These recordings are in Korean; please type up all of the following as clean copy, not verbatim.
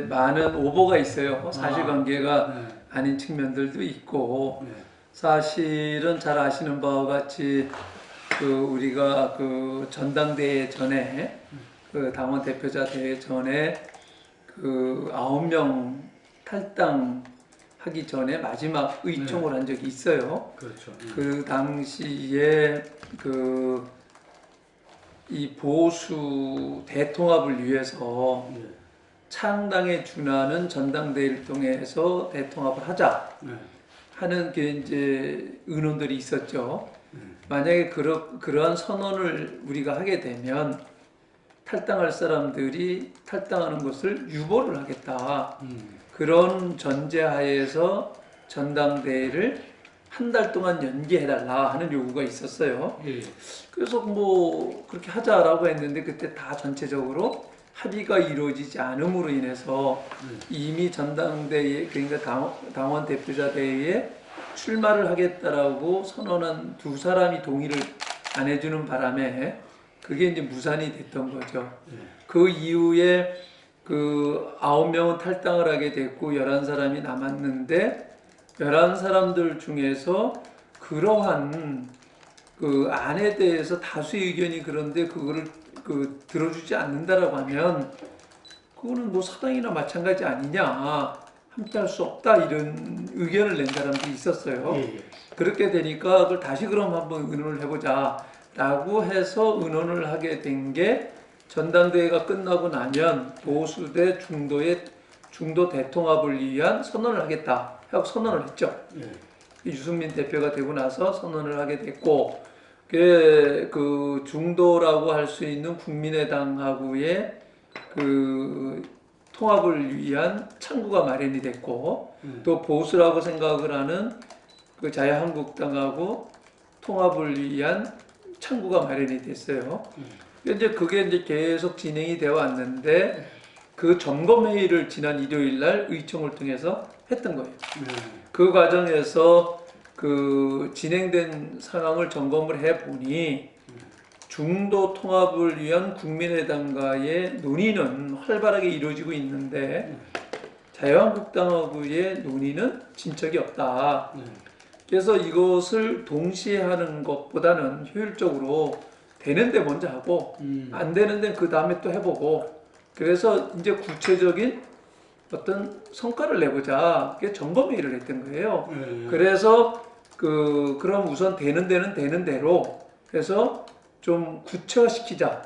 많은 오보가 있어요. 사실관계가 네. 아닌 측면들도 있고, 네. 사실은 잘 아시는 바와 같이 우리가 전당대회 전에 당원 대표자 대회 전에 9명 탈당하기 전에 마지막 의총을 한 적이 있어요. 그렇죠. 그 당시에 이 보수 대통합을 위해서 네. 창당에 준하는 전당대회를 통해서 대통합을 하자 하는 게 이제 의논들이 있었죠. 만약에 그러한 선언을 우리가 하게 되면 탈당할 사람들이 탈당하는 것을 유보를 하겠다. 그런 전제하에서 전당대회를 한 달 동안 연기해달라 하는 요구가 있었어요. 예. 그래서 뭐 그렇게 하자라고 했는데 그때 다 전체적으로 합의가 이루어지지 않음으로 인해서 이미 전당대회, 그러니까 당원 대표자 대회에 출마를 하겠다라고 선언한 두 사람이 동의를 안 해주는 바람에 그게 이제 무산이 됐던 거죠. 그 이후에 9명은 탈당을 하게 됐고 11사람이 남았는데 11사람들 중에서 그러한 안에 대해서 다수의 의견이 그런데 그거를 들어주지 않는다라고 하면 그거는 뭐 사당이나 마찬가지 아니냐, 함께 할 수 없다, 이런 의견을 낸 사람들이 있었어요. 그렇게 되니까 그걸 다시 그럼 한번 의논을 해보자 라고 해서 의논을 하게 된 게 전당대회가 끝나고 나면 보수 대 중도 대통합을 위한 선언을 하겠다 하고 선언을 했죠. 유승민 대표가 되고 나서 선언을 하게 됐고, 그 중도라고 할 수 있는 국민의당하고의 통합을 위한 창구가 마련이 됐고, 또 보수라고 생각을 하는 자유한국당하고 통합을 위한 창구가 마련이 됐어요. 이제 그게 이제 계속 진행이 되어 왔는데 그 점검회의를 지난 일요일 날 의총을 통해서 했던 거예요. 그 과정에서 진행된 상황을 점검을 해보니 중도 통합을 위한 국민의당과의 논의는 활발하게 이루어지고 있는데 자유한국당하고의 논의는 진척이 없다. 그래서 이것을 동시에 하는 것보다는 효율적으로 되는데 먼저 하고 안 되는데 그 다음에 또 해보고, 그래서 이제 구체적인 어떤 성과를 내보자, 그게 점검회의를 했던 거예요. 그래서 그럼 우선 되는 데는 되는 대로 해서 좀 구체화시키자.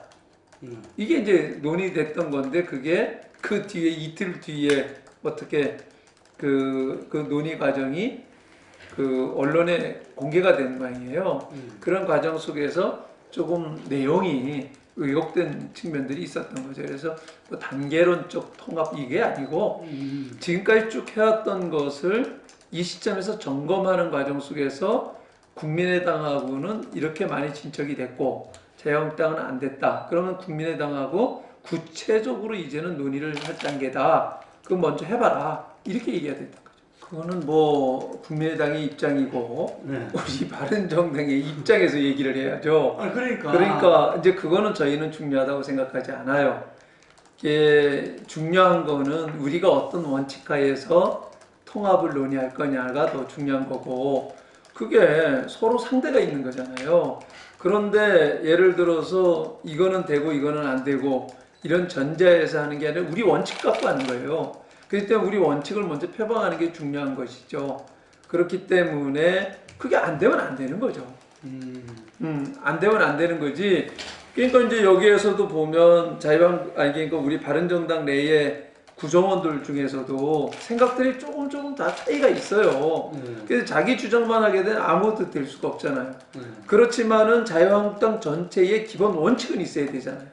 이게 이제 논의됐던 건데, 그게 그 뒤에 이틀 뒤에 어떻게 그 논의 과정이 언론에 공개가 된 모양이에요. 그런 과정 속에서 조금 내용이 의혹된 측면들이 있었던 거죠. 그래서 뭐 단계론적 통합 이게 아니고 지금까지 쭉 해왔던 것을 이 시점에서 점검하는 과정 속에서 국민의당하고는 이렇게 많이 진척이 됐고 자유한국당은 안 됐다. 그러면 국민의당하고 구체적으로 이제는 논의를 할 단계다. 그럼 먼저 해봐라. 이렇게 얘기가 됐던 거죠. 그거는 뭐 국민의당의 입장이고 우리 바른정당의 입장에서 얘기를 해야죠. 그러니까 이제 그거는 저희는 중요하다고 생각하지 않아요. 이게 중요한 거는 우리가 어떤 원칙하에서 통합을 논의할 거냐가 더 중요한 거고, 그게 서로 상대가 있는 거잖아요. 그런데 예를 들어서 이거는 되고 이거는 안 되고 이런 전제에서 하는 게 아니라 우리 원칙 갖고 하는 거예요. 그렇기 때문에 우리 원칙을 먼저 표방하는 게 중요한 것이죠. 그렇기 때문에 그게 안 되면 안 되는 거죠. 안 되면 안 되는 거지. 그러니까 이제 여기에서도 보면 그러니까 우리 바른정당 내에 구성원들 중에서도 생각들이 조금 다 차이가 있어요. 그래서 자기 주장만 하게 되면 아무것도 될 수가 없잖아요. 그렇지만은 자유한국당 전체의 기본 원칙은 있어야 되잖아요.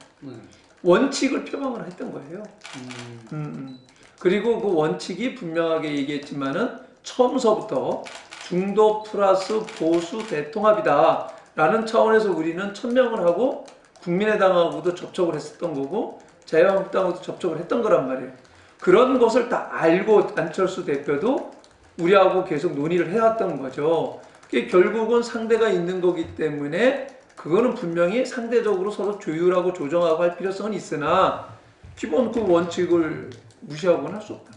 원칙을 표방을 했던 거예요. 그리고 그 원칙이 분명하게 얘기했지만은 처음서부터 중도 플러스 보수 대통합이다 라는 차원에서 우리는 천명을 하고 국민의당하고도 접촉을 했었던 거고 자유한국당하고도 접촉을 했던 거란 말이에요. 그런 것을 다 알고 안철수 대표도 우리하고 계속 논의를 해왔던 거죠. 결국은 상대가 있는 거기 때문에 그거는 분명히 상대적으로 서로 조율하고 조정하고 할 필요성은 있으나 기본 그 원칙을 무시하고는 할 수 없다.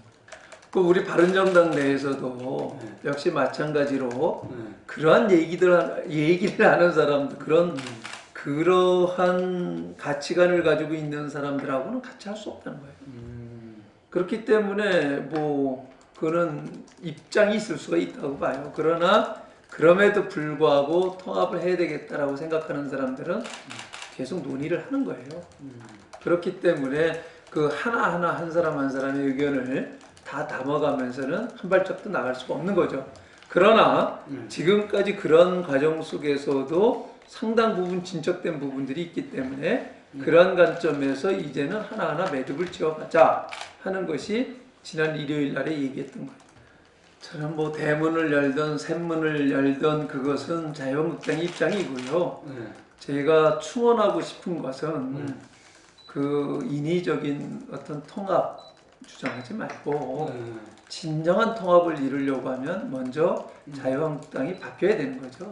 그 우리 바른정당 내에서도 역시 마찬가지로 그러한 얘기를 하는 사람들, 그러한 가치관을 가지고 있는 사람들하고는 같이 할 수 없다는 거예요. 그렇기 때문에 뭐 그런 입장이 있을 수가 있다고 봐요. 그러나 그럼에도 불구하고 통합을 해야 되겠다라고 생각하는 사람들은 계속 논의를 하는 거예요. 그렇기 때문에 그 하나하나 한 사람 한 사람의 의견을 다 담아가면서는 한 발짝도 나갈 수가 없는 거죠. 그러나 지금까지 그런 과정 속에서도 상당 부분 진척된 부분들이 있기 때문에 그런 관점에서 이제는 하나하나 매듭을 지어가자 하는 것이 지난 일요일 날에 얘기했던 거예요. 저는 뭐 대문을 열던 샘문을 열던 그것은 자유한국당의 입장이고요. 제가 충원하고 싶은 것은 그 인위적인 어떤 통합 주장하지 말고 진정한 통합을 이루려고 하면 먼저 자유한국당이 바뀌어야 되는 거죠.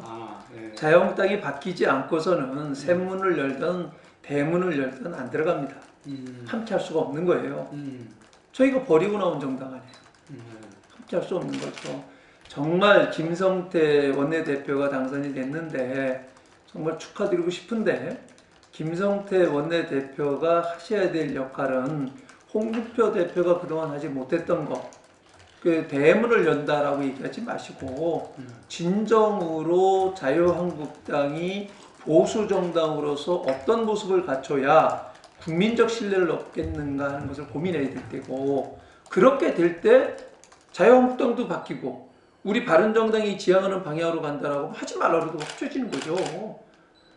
자유한국당이 바뀌지 않고서는 샘문을 열든 대문을 열든 안 들어갑니다. 함께 할 수가 없는 거예요. 저희가 버리고 나온 정당 아니에요. 함께 할 수 없는 거죠. 정말 김성태 원내대표가 당선이 됐는데 정말 축하드리고 싶은데 김성태 원내대표가 하셔야 될 역할은 홍준표 대표가 그동안 하지 못했던 것, 그 대문을 연다라고 얘기하지 마시고 진정으로 자유한국당이 보수 정당으로서 어떤 모습을 갖춰야 국민적 신뢰를 얻겠는가 하는 것을 고민해야 될 때고, 그렇게 될 때 자유한국당도 바뀌고 우리 바른정당이 지향하는 방향으로 간다라고 하지 말라고 합쳐지는 거죠.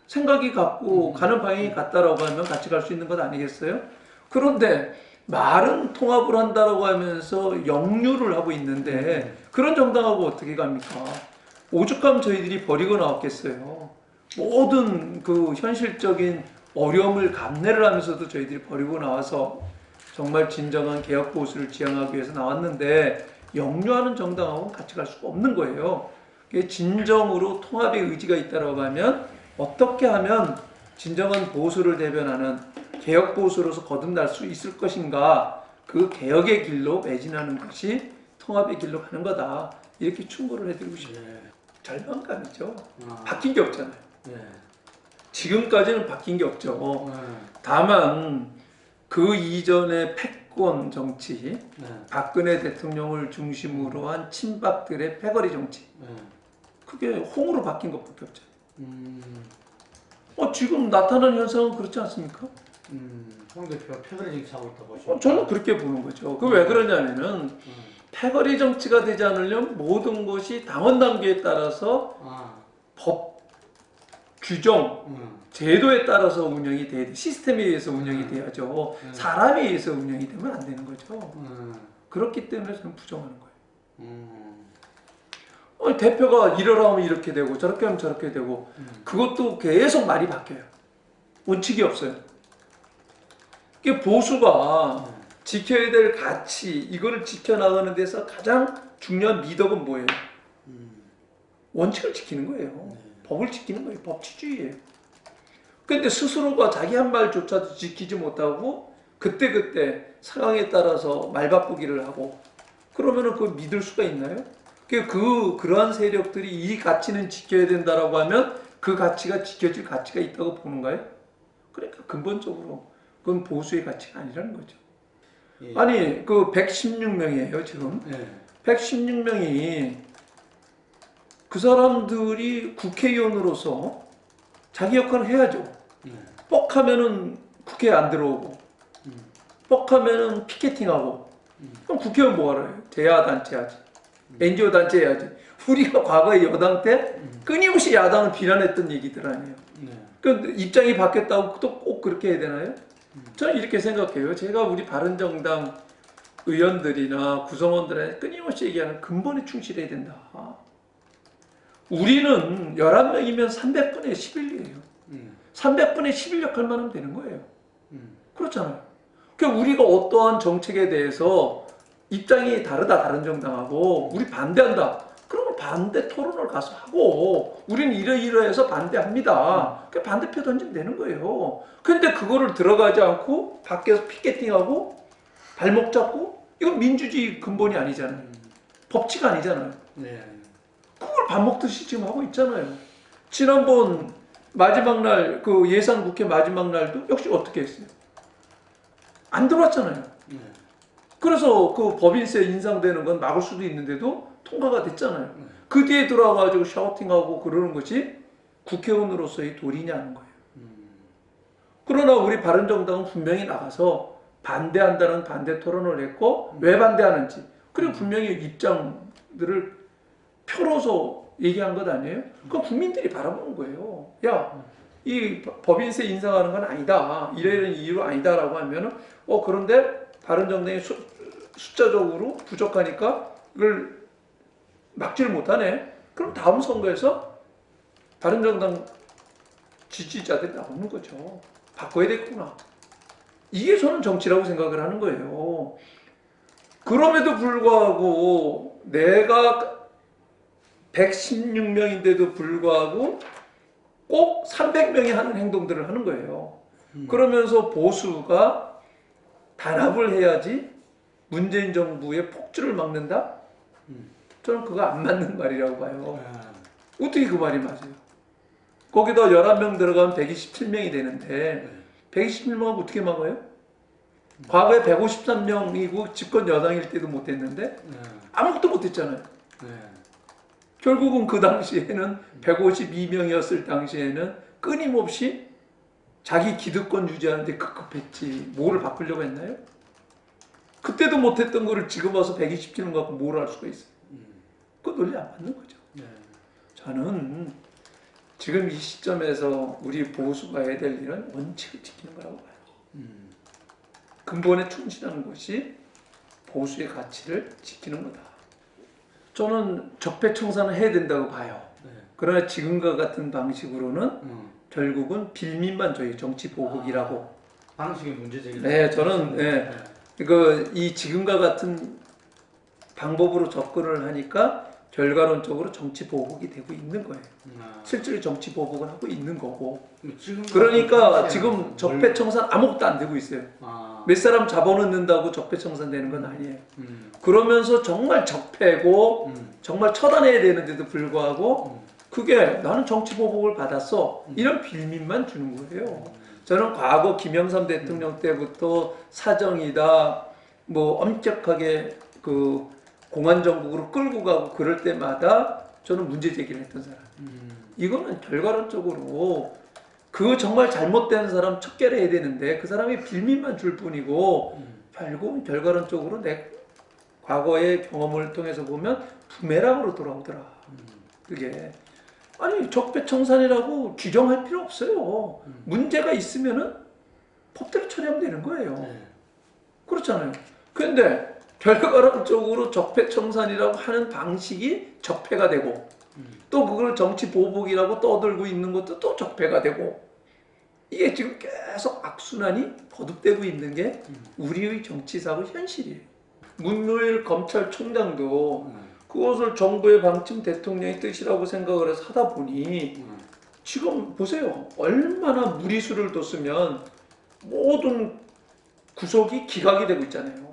생각이 같고 가는 방향이 같다라고 하면 같이 갈 수 있는 것 아니겠어요? 그런데 말은 통합을 한다라고 하면서 역류를 하고 있는데 그런 정당하고 어떻게 갑니까? 오죽하면 저희들이 버리고 나왔겠어요. 모든 그 현실적인 어려움을 감내를 하면서도 저희들이 버리고 나와서 정말 진정한 개혁 보수를 지향하기 위해서 나왔는데 역류하는 정당하고는 같이 갈 수가 없는 거예요. 진정으로 통합의 의지가 있다고 하면 어떻게 하면 진정한 보수를 대변하는 개혁 보수로서 거듭날 수 있을 것인가, 그 개혁의 길로 매진하는 것이 통합의 길로 가는 거다, 이렇게 충고를 해드리고 싶어요. 절망감이죠. 바뀐 게 없잖아요. 지금까지는 바뀐 게 없죠. 다만 그 이전의 패권 정치, 박근혜 대통령을 중심으로 한 친박들의 패거리 정치, 그게 홍으로 바뀐 것밖에 없죠. 지금 나타나는 현상은 그렇지 않습니까? 홍 대표가 패거리 정치하고 있다고 보시죠? 저는 그렇게 보는 거죠. 그 왜 그러냐면은 패거리 정치가 되지 않으려면 모든 것이 당원 당규에 따라서 법, 규정, 제도에 따라서 운영이 돼야 돼. 시스템에 의해서 운영이 돼야죠. 사람에 의해서 운영이 되면 안 되는 거죠. 그렇기 때문에 저는 부정하는 거예요. 대표가 이러라 하면 이렇게 되고 저렇게 하면 저렇게 되고 그것도 계속 말이 바뀌어요. 원칙이 없어요. 보수가 지켜야 될 가치, 이거를 지켜나가는 데서 가장 중요한 미덕은 뭐예요? 원칙을 지키는 거예요. 법을 지키는 거예요. 법치주의예요. 그런데 스스로가 자기 한 말조차도 지키지 못하고 그때그때 상황에 따라서 말 바꾸기를 하고 그러면은 그걸 믿을 수가 있나요? 그러한 세력들이 이 가치는 지켜야 된다라고 하면 그 가치가 지켜질 가치가 있다고 보는가요? 그러니까 근본적으로 그건 보수의 가치가 아니라는 거죠. 아니 그 116명이에요 지금. 116명이 그 사람들이 국회의원으로서 자기 역할을 해야죠. 뻑하면은 국회에 안 들어오고 뻑하면은 피켓팅하고 그럼 국회의원 뭐하러 해요? 대야단체 하지, NGO 단체 해야지. 우리가 과거에 여당 때 끊임없이 야당을 비난했던 얘기들 아니에요. 그 입장이 바뀌었다고 또 꼭 그렇게 해야 되나요? 저는 이렇게 생각해요. 제가 우리 바른정당 의원들이나 구성원들한테 끊임없이 얘기하는 근본에 충실해야 된다. 우리는 11명이면 300분의 11이에요. 300분의 11 역할만 하면 되는 거예요. 그렇잖아요. 그러니까 우리가 어떠한 정책에 대해서 입장이 다르다, 다른 정당하고 우리 반대한다. 그러면 반대 토론을 가서 하고 우리는 이러이러해서 반대합니다. 그 반대표 던지면 되는 거예요. 근데 그거를 들어가지 않고 밖에서 피켓팅하고 발목 잡고 이건 민주주의 근본이 아니잖아요. 법치가 아니잖아요. 네. 그걸 밥 먹듯이 지금 하고 있잖아요. 지난번 마지막 날 그 예산 국회 마지막 날도 역시 어떻게 했어요? 안 들어왔잖아요. 네. 그래서 그 법인세 인상되는 건 막을 수도 있는데도 통과가 됐잖아요. 그 뒤에 들어와가지고 샤우팅하고 그러는 것이 국회의원으로서의 도리냐는 거예요. 그러나 우리 바른정당은 분명히 나가서 반대한다는 반대 토론을 했고 왜 반대하는지 그리고 분명히 입장들을 펴로서 얘기한 것 아니에요? 그건 국민들이 바라보는 거예요. 야, 이 법인세 인상하는 건 아니다. 이런 이유로 아니다라고 하면은 그런데 바른정당이 숫자적으로 부족하니까 이걸 막지를 못하네. 그럼 다음 선거에서 바른정당 지지자들이 나오는 거죠. 바꿔야 되겠구나. 이게 저는 정치라고 생각을 하는 거예요. 그럼에도 불구하고 내가 116명인데도 불구하고 꼭 300명이 하는 행동들을 하는 거예요. 그러면서 보수가 단합을 해야지 문재인 정부의 폭주를 막는다? 저는 그거 안 맞는 말이라고 봐요. 어떻게 그 말이 맞아요? 거기다 11명 들어가면 127명이 되는데 127명하고 어떻게 막아요? 과거에 153명이고 집권 여당일 때도 못했는데 아무것도 못했잖아요. 결국은 그 당시에는 152명이었을 당시에는 끊임없이 자기 기득권 유지하는데 급급했지. 뭐를 바꾸려고 했나요? 그때도 못했던 거를 지금 와서 127명 갖고 뭘 할 수가 있어요? 그 논리 안 맞는 거죠. 저는 지금 이 시점에서 우리 보수가 해야 될 일은 원칙을 지키는 거라고 봐요. 근본에 충실하는 것이 보수의 가치를 지키는 거다. 저는 적폐청산을 해야 된다고 봐요. 그러나 지금과 같은 방식으로는 결국은 빌민만 줘요. 정치 보복이라고. 방식의 문제제기. 네, 저는 이 지금과 같은 방법으로 접근을 하니까 결과론적으로 정치 보복이 되고 있는 거예요. 실제로 정치 보복을 하고 있는 거고. 그러니까 지금 적폐청산 아무것도 안 되고 있어요. 몇 사람 잡아놓는다고 적폐청산 되는 건 아니에요. 그러면서 정말 적폐고 정말 처단해야 되는데도 불구하고 그게 나는 정치 보복을 받았어. 이런 빌민만 주는 거예요. 저는 과거 김영삼 대통령 때부터 사정이다, 뭐 엄격하게 그 공안정국으로 끌고 가고 그럴 때마다 저는 문제 제기를 했던 사람. 이거는 결과론적으로 그 정말 잘못된 사람 척결해야 되는데 그 사람이 빌민만 줄 뿐이고 결국은 결과론적으로 내 과거의 경험을 통해서 보면 부메랑으로 돌아오더라. 그게 아니 적폐청산이라고 규정할 필요 없어요. 문제가 있으면은 법대로 처리하면 되는 거예요. 그렇잖아요. 그런데 결과론적으로 적폐청산이라고 하는 방식이 적폐가 되고 또 그걸 정치 보복이라고 떠들고 있는 것도 또 적폐가 되고 이게 지금 계속 악순환이 거듭되고 있는 게 우리의 정치사고 현실이에요. 문무일 검찰총장도 그것을 정부의 방침 대통령의 뜻이라고 생각을 해서 하다 보니 지금 보세요. 얼마나 무리수를 뒀으면 모든 구속이 기각이 되고 있잖아요.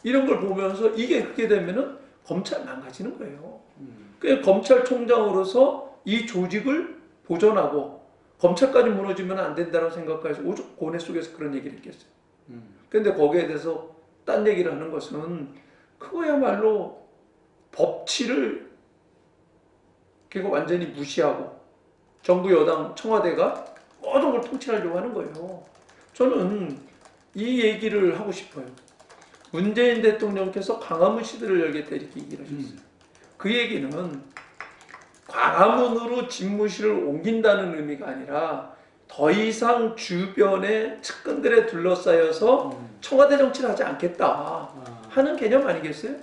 이런 걸 보면서 이게 그렇게 되면은 검찰 망가지는 거예요. 그러니까 검찰총장으로서 이 조직을 보존하고 검찰까지 무너지면 안 된다고 생각해서 오죽 고뇌 속에서 그런 얘기를 했겠어요. 그런데 거기에 대해서 딴 얘기를 하는 것은 그거야말로 법치를 결국 완전히 무시하고 정부 여당 청와대가 모든 걸 통치하려고 하는 거예요. 저는 이 얘기를 하고 싶어요. 문재인 대통령께서 광화문 시대를 열겠다 이렇게 얘기를 하셨어요. 그 얘기는 광화문으로 집무실을 옮긴다는 의미가 아니라 더 이상 주변의 측근들에 둘러싸여서 청와대 정치를 하지 않겠다 하는 개념 아니겠어요?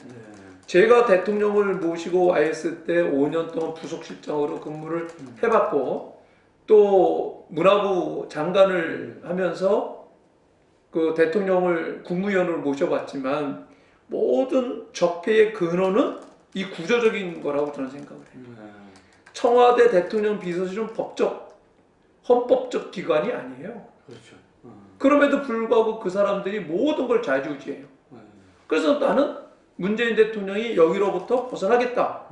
제가 대통령을 모시고 와 있을 때 5년 동안 부속실장으로 근무를 해봤고 또 문화부 장관을 하면서 그 대통령을 국무위원으로 모셔봤지만 모든 적폐의 근원은 이 구조적인 거라고 저는 생각을 해요. 청와대 대통령 비서실은 헌법적 기관이 아니에요. 그렇죠. 그럼에도 불구하고 그 사람들이 모든 걸 좌지우지해요. 그래서 나는 문재인 대통령이 여기로부터 벗어나겠다.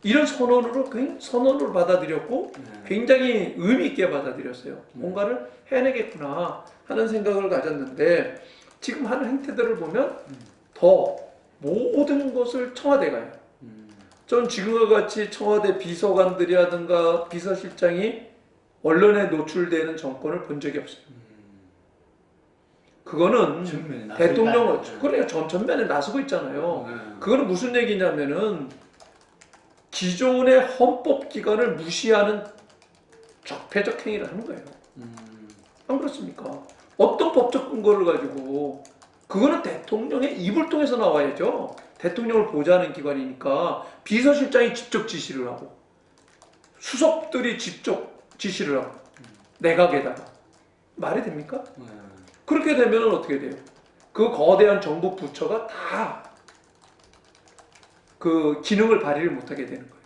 이런 선언으로 받아들였고 굉장히 의미 있게 받아들였어요. 뭔가를 해내겠구나 하는 생각을 가졌는데 지금 하는 행태들을 보면 더 모든 것을 청와대가 해요. 전 지금과 같이 청와대 비서관들이라든가 비서실장이 언론에 노출되는 정권을 본 적이 없어요. 그거는 대통령을 그래요. 전면에 나서고 있잖아요. 그거는 무슨 얘기냐면은 기존의 헌법기관을 무시하는 적폐적 행위를 하는 거예요. 안 그렇습니까? 어떤 법적 근거를 가지고 그거는 대통령의 입을 통해서 나와야죠. 대통령을 보좌하는 기관이니까 비서실장이 직접 지시를 하고 수석들이 직접 지시를 하고 내각에다가 말이 됩니까? 그렇게 되면 어떻게 돼요? 그 거대한 정부 부처가 다 그 기능을 발휘를 못하게 되는 거예요.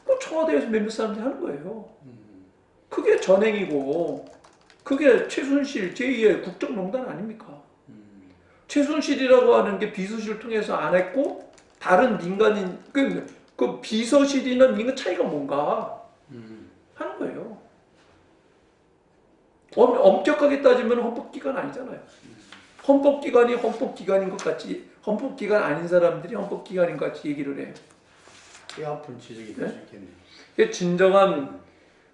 그 청와대에서 몇몇 사람들이 하는 거예요. 그게 전행이고 그게 최순실 제2의 국정농단 아닙니까? 최순실이라고 하는 게 비서실을 통해서 안 했고 다른 민간인 그 비서실이나 민간 차이가 뭔가 하는 거예요. 엄격하게 따지면 헌법기관 아니잖아요. 헌법기관이 헌법기관인 것 같이 헌법기관 아닌 사람들이 헌법기관인 것 같이 얘기를 해요. 꽤 아픈 지적이 될 수 있겠네요. 이게 진정한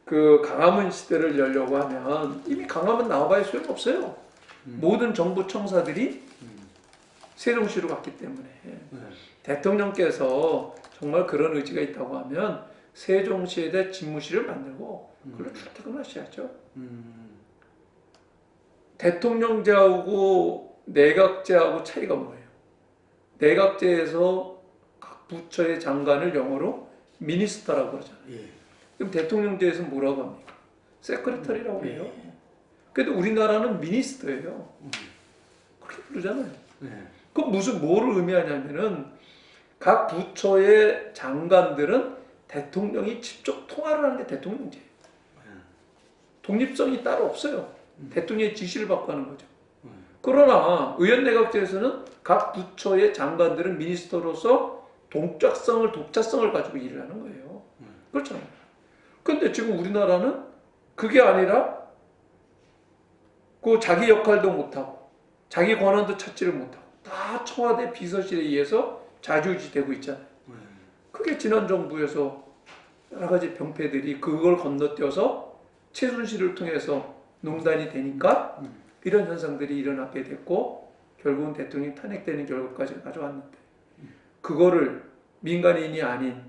그 강화문 시대를 열려고 하면 이미 강화문 나와봐야 소용없어요. 모든 정부 청사들이 세종시로 갔기 때문에 대통령께서 정말 그런 의지가 있다고 하면 세종시에 대해 집무실을 만들고 그걸로 출퇴근하셔야죠. 대통령제하고 내각제하고 차이가 뭐예요? 내각제에서 각 부처의 장관을 영어로 미니스터라고 그러잖아요. 그럼 대통령제에서 뭐라고 합니까? 세크레터리라고 해요. 그래도 우리나라는 미니스터예요. 그렇게 부르잖아요. 그럼 뭐를 의미하냐면은 각 부처의 장관들은 대통령이 직접 통화를 하는 게 대통령제예요. 독립성이 따로 없어요. 대통령의 지시를 받고 하는 거죠. 그러나 의원내각제에서는 각 부처의 장관들은 미니스터로서 독자성을 가지고 일을 하는 거예요. 그렇잖아요. 근데 지금 우리나라는 그게 아니라 그 자기 역할도 못하고 자기 권한도 찾지를 못하고 다 청와대 비서실에 의해서 좌지우지되고 있잖아요. 그게 지난 정부에서 여러 가지 병폐들이 그걸 건너뛰어서 최순실을 통해서 농단이 되니까 이런 현상들이 일어나게 됐고 결국은 대통령이 탄핵되는 결과까지 가져왔는데 그거를 민간인이 아닌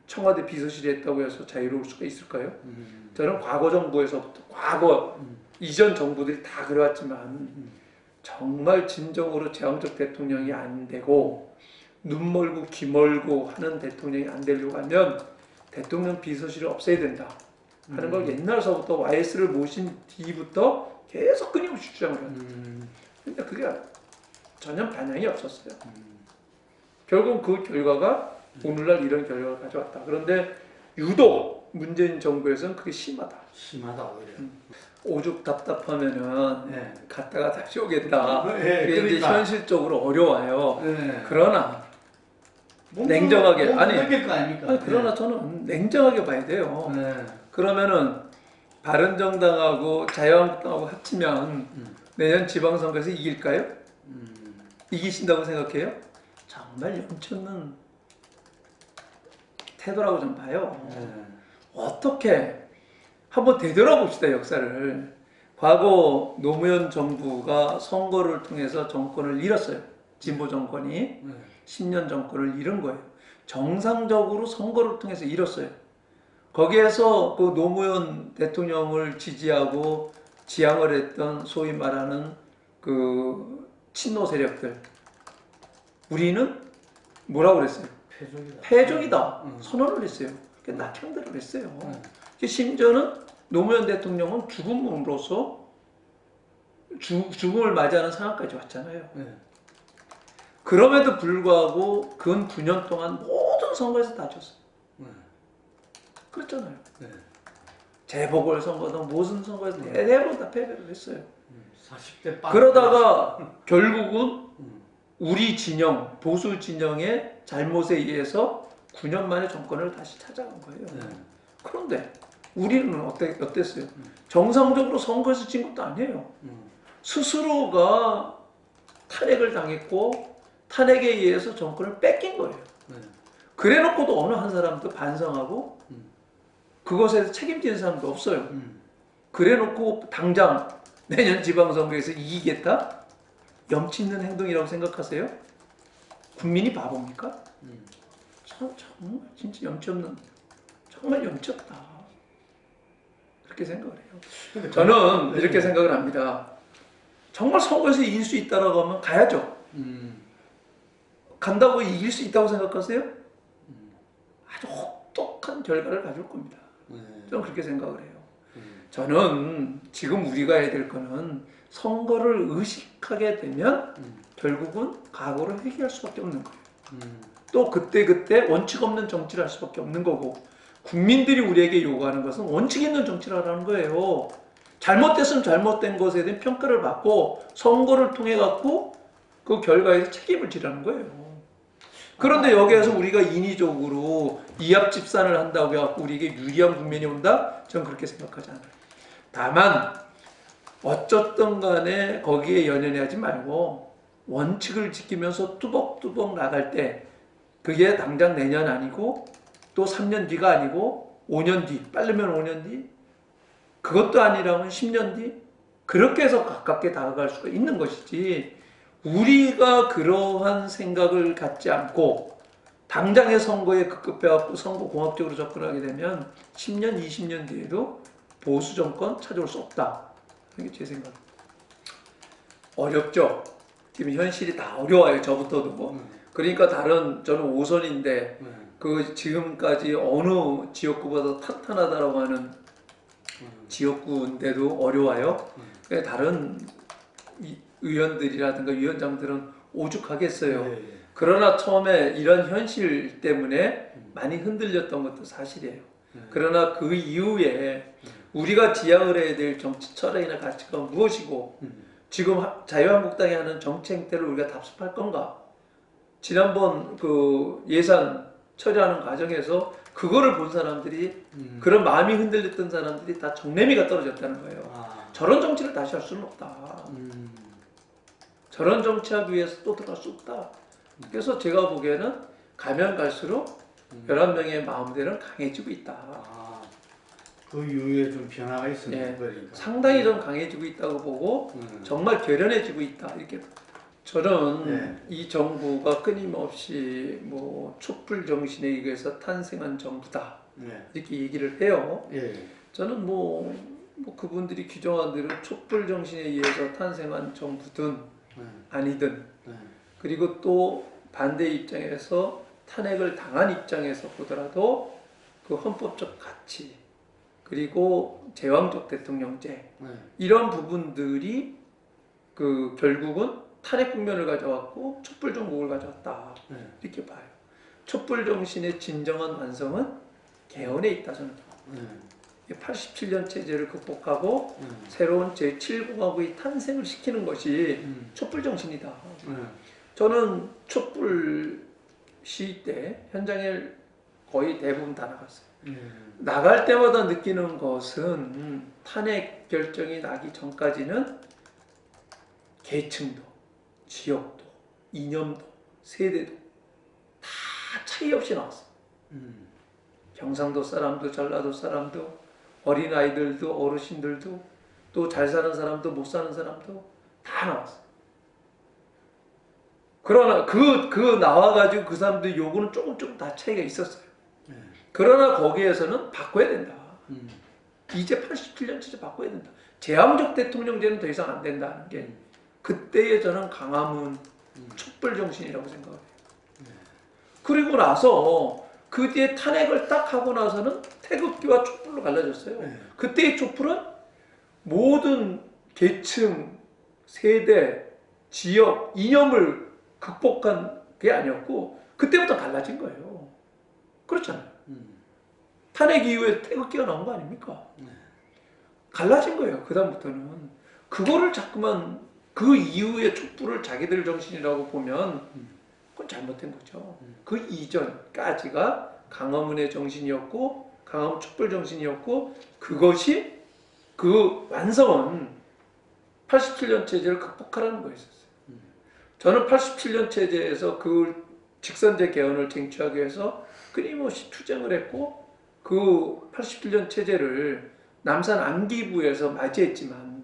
청와대 비서실이 했다고 해서 자유로울 수가 있을까요? 저는 과거 정부에서부터 과거 이전 정부들이 다 그래왔지만 정말 진정으로 제왕적 대통령이 안 되고 눈 멀고 귀 멀고 하는 대통령이 안 되려고 하면 대통령 비서실을 없애야 된다 하는 걸 옛날서부터 YS를 모신 뒤부터 계속 끊임없이 주장을 합니다. 근데 그게 전혀 반영이 없었어요. 결국 그 결과가 오늘날 이런 결과를 가져왔다. 그런데 유독 문재인 정부에서는 그게 심하다. 심하다 오히려. 오죽 답답하면은 갔다가 다시 오겠다. 그게 그게 이제 그러니까. 현실적으로 어려워요. 네. 그러나 냉정하게 느낄 거 아닙니까? 그러나 저는 냉정하게 봐야 돼요. 그러면은 바른정당하고 자유한국당하고 합치면 내년 지방선거에서 이길까요? 이기신다고 생각해요? 정말 연초는 태도라고 좀 봐요. 어떻게 한번 되돌아봅시다 역사를. 과거 노무현 정부가 선거를 통해서 정권을 잃었어요. 진보 정권이 10년 정권을 잃은 거예요. 정상적으로 선거를 통해서 잃었어요. 거기에서 그 노무현 대통령을 지지하고 지향을 했던 소위 말하는 그 친노 세력들, 우리는 뭐라고 그랬어요? 패족이다. 선언을 했어요. 낙향들을 했어요. 심지어는 노무현 대통령은 죽음으로써 죽음을 맞이하는 상황까지 왔잖아요. 그럼에도 불구하고 근 9년 동안 모든 선거에서 다 졌어요. 그렇잖아요. 재보궐선거든 무슨 선거에서 대부분 다 패배를 했어요. 40대 그러다가 결국은 우리 진영, 보수 진영의 잘못에 의해서 9년 만에 정권을 다시 찾아간 거예요. 네. 그런데 우리는 어땠어요? 정상적으로 선거에서 진 것도 아니에요. 스스로가 탄핵을 당했고 탄핵에 의해서 정권을 뺏긴 거예요. 네. 그래놓고도 어느 한 사람도 반성하고 그것에 책임지는 사람도 없어요. 그래놓고 당장 내년 지방선거에서 이기겠다? 염치 있는 행동이라고 생각하세요? 국민이 바보입니까? 정말 진짜 염치 없는, 정말 염치 없다. 그렇게 생각을 해요. 저는 이렇게 생각을 합니다. 정말 선거에서 이길 수 있다라고 하면 가야죠. 간다고 이길 수 있다고 생각하세요? 아주 혹독한 결과를 가져올 겁니다. 저는 그렇게 생각을 해요. 저는 지금 우리가 해야 될 거는 선거를 의식하게 되면 결국은 과거를 회귀할 수밖에 없는 거예요. 또 그때그때 원칙 없는 정치를 할 수밖에 없는 거고, 국민들이 우리에게 요구하는 것은 원칙 있는 정치를 하라는 거예요. 잘못됐으면 잘못된 것에 대한 평가를 받고 선거를 통해 갖고 그 결과에서 책임을 지라는 거예요. 그런데 여기에서 우리가 인위적으로 이합집산을 한다고 해갖고 우리에게 유리한 국면이 온다? 저는 그렇게 생각하지 않아요. 다만 어쨌든 간에 거기에 연연하지 말고 원칙을 지키면서 뚜벅뚜벅 나갈 때, 그게 당장 내년 아니고 또 3년 뒤가 아니고 5년 뒤, 빠르면 5년 뒤, 그것도 아니라면 10년 뒤, 그렇게 해서 가깝게 다가갈 수가 있는 것이지, 우리가 그러한 생각을 갖지 않고 당장의 선거에 급급해갖고 선거 공학적으로 접근하게 되면 10년, 20년 뒤에도 보수 정권 찾아올 수 없다. 이게 제 생각입니다. 어렵죠? 지금 현실이 다 어려워요. 저부터도. 그러니까 저는 5선인데 그 지금까지 어느 지역구보다 탄탄하다라고 하는 지역구인데도 어려워요. 다른 의원들이라든가 위원장들은 오죽하겠어요. 그러나 처음에 이런 현실 때문에 많이 흔들렸던 것도 사실이에요. 그러나 그 이후에 우리가 지향을 해야 될 정치 철학이나 가치가 무엇이고, 지금 자유한국당이 하는 정치 행태를 우리가 답습할 건가? 지난번 그 예산 처리하는 과정에서 그거를 본 사람들이, 그런 마음이 흔들렸던 사람들이 다 정내미가 떨어졌다는 거예요. 저런 정치를 다시 할 수는 없다. 저런 정치하기 위해서 또 들어갈 수 없다. 그래서 제가 보기에는 가면 갈수록 11명의 마음들은 강해지고 있다. 그 이후에 좀 변화가 있었는 예, 거니까. 상당히 좀 강해지고 있다고 보고 정말 결연해지고 있다. 이렇게 저는 이 정부가 끊임없이 뭐 촛불 정신에 의해서 탄생한 정부다. 이렇게 얘기를 해요. 저는 뭐 그분들이 규정한 대로 촛불 정신에 의해서 탄생한 정부든 아니든, 그리고 또 반대 입장에서 탄핵을 당한 입장에서 보더라도 그 헌법적 가치, 그리고 제왕적 대통령제, 이런 부분들이 그 결국은 탄핵 국면을 가져왔고 촛불 정국을 가져왔다. 이렇게 봐요. 촛불 정신의 진정한 완성은 개헌에 있다. 저는 87년 체제를 극복하고 새로운 제7공화국의 탄생을 시키는 것이 촛불 정신이다. 저는 촛불 시위 때 현장에 거의 대부분 다 나갔어요. 나갈 때마다 느끼는 것은 탄핵 결정이 나기 전까지는 계층도, 지역도, 이념도, 세대도 다 차이 없이 나왔어요. 경상도 사람도, 전라도 사람도, 어린아이들도, 어르신들도, 또 잘 사는 사람도, 못 사는 사람도 다 나왔어요. 그러나 그 나와가지고 그 사람들 요구는 조금 다 차이가 있었어요. 그러나 거기에서는 바꿔야 된다. 이제 87년 진짜 바꿔야 된다. 제왕적 대통령제는 더 이상 안 된다는 게 그때의 저는 강함은 촛불 정신이라고 생각해요. 그리고 나서 그 뒤에 탄핵을 딱 하고 나서는 태극기와 촛불로 갈라졌어요. 그때의 촛불은 모든 계층, 세대, 지역, 이념을 극복한 게 아니었고 그때부터 달라진 거예요. 그렇잖아요. 탄핵 이후에 태극기가 나온 거 아닙니까? 갈라진 거예요. 그 다음부터는. 그거를 자꾸만 그 이후의 촛불을 자기들 정신이라고 보면 그건 잘못된 거죠. 그 이전까지가 강화문의 정신이었고 강화문 촛불 정신이었고 그것이 그 완성은 87년 체제를 극복하라는 거였었어요. 저는 87년 체제에서 그 직선제 개헌을 쟁취하기 위해서 끊임없이 투쟁을 했고 그 87년 체제를 남산 안기부에서 맞이했지만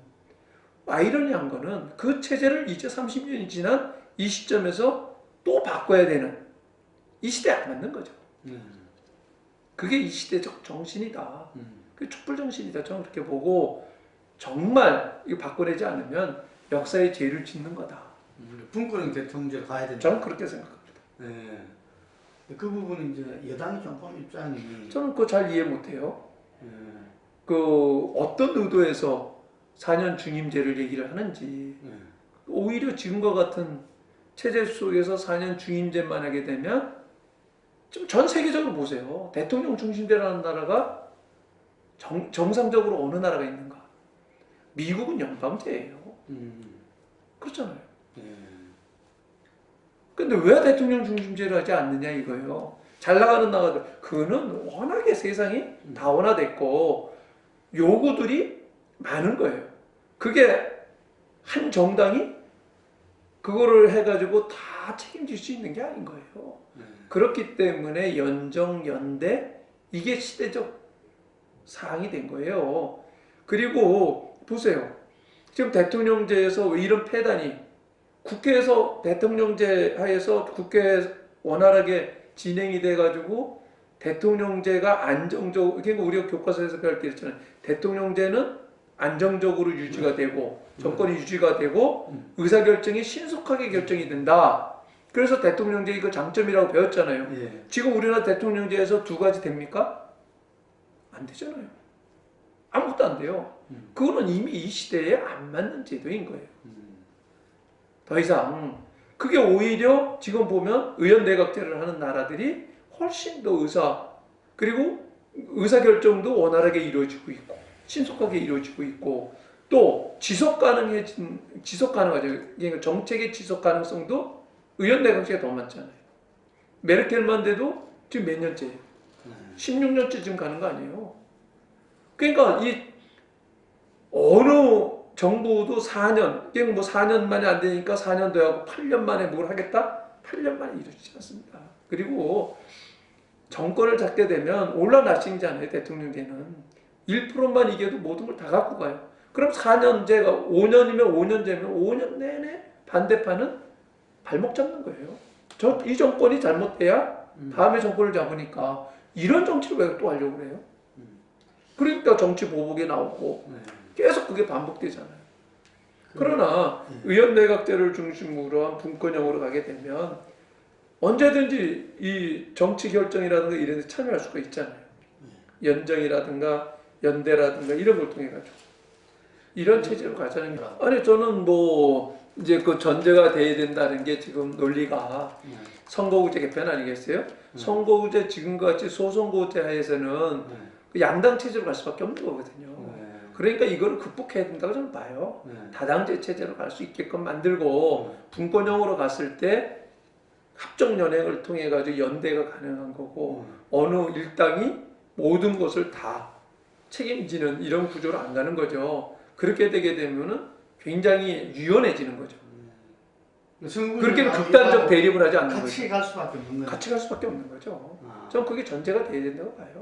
아이러니한 거는 그 체제를 이제 30년이 지난 이 시점에서 또 바꿔야 되는 이 시대에 안 맞는 거죠. 그게 이 시대적 정신이다. 그게 촛불 정신이다. 저는 그렇게 보고 정말 이거 바꿔내지 않으면 역사에 죄를 짓는 거다. 분권형 대통령제 가야 된다. 저는 그렇게 생각합니다. 네. 그 부분은 이제 여당이 정권 입장이 저는 그거 잘 이해 못해요. 네. 그 어떤 의도에서 4년 중임제를 얘기를 하는지 네. 오히려 지금과 같은 체제 속에서 4년 중임제만 하게 되면 좀 전 세계적으로 보세요. 대통령 중심제라는 나라가 정상적으로 어느 나라가 있는가? 미국은 연방제예요. 그렇잖아요. 네. 근데 왜 대통령 중심제를 하지 않느냐 이거예요. 잘 나가는 나라들 그거는 워낙에 세상이 다원화됐고 요구들이 많은 거예요. 그게 한 정당이 그거를 해가지고 다 책임질 수 있는 게 아닌 거예요. 그렇기 때문에 연정, 연대 이게 시대적 사항이 된 거예요. 그리고 보세요. 지금 대통령제에서 왜 이런 폐단이 국회에서 대통령제 하에서 국회에 원활하게 진행이 돼가지고 대통령제가 안정적으로 그러니까 우리가 교과서에서 배울 때 있잖아요. 대통령제는 안정적으로 유지가 되고 정권이 유지가 되고 의사결정이 신속하게 결정이 된다. 그래서 대통령제 이거 장점이라고 배웠잖아요. 예. 지금 우리나라 대통령제에서 두 가지 됩니까? 안 되잖아요. 아무것도 안 돼요. 그거는 이미 이 시대에 안 맞는 제도인 거예요. 더 이상 그게 오히려 지금 보면 의원내각제를 하는 나라들이 훨씬 더 그리고 의사결정도 원활하게 이루어지고 있고 신속하게 이루어지고 있고 또 지속 가능하죠. 그러니까 정책의 지속 가능성도 의원내각제가 더 많잖아요. 메르켈만 돼도 지금 몇 년째예요? 16년째 지금 가는 거 아니에요. 그러니까 이 어느 정부도 4년, 이게 뭐 4년 만에 안 되니까 4년 더 하고 8년 만에 뭘 하겠다? 8년 만에 이루어지지 않습니다. 그리고 정권을 잡게 되면 올라나싱잖아요. 대통령제는 1%만 이겨도 모든 걸 다 갖고 가요. 그럼 4년제가 5년이면 5년제면 5년 내내 반대파는 발목 잡는 거예요. 이 정권이 잘못돼야 다음에 정권을 잡으니까 이런 정치를 왜 또 하려고 그래요? 그러니까 정치 보복이 나오고 계속 그게 반복되잖아요. 그러나 의원내각제를 중심으로 한 분권형으로 가게 되면 언제든지 이 정치 결정이라든가 이런 데 참여할 수가 있잖아요. 연정이라든가 연대라든가 이런 걸 통해 가지고 이런 체제로 가자는 게 아니 저는 뭐 이제 그 전제가 돼야 된다는 게 지금 논리가 선거구제 개편 아니겠어요? 선거구제 지금같이 소선거구제 하에서는 그 양당 체제로 갈 수밖에 없는 거거든요. 그러니까 이걸 극복해야 된다고 저는 봐요. 다당제 체제로 갈 수 있게끔 만들고 분권형으로 갔을 때 합정연행을 통해 가지고 연대가 가능한 거고 어느 일당이 모든 것을 다 책임지는 이런 구조로 안 가는 거죠. 그렇게 되게 되면은 굉장히 유연해지는 거죠. 그렇게 극단적 대립을 하지 않는 거죠. 같이 갈 수밖에 없는 거죠. 같이 갈 수밖에 없는 거죠. 전 그게 전제가 돼야 된다고 봐요.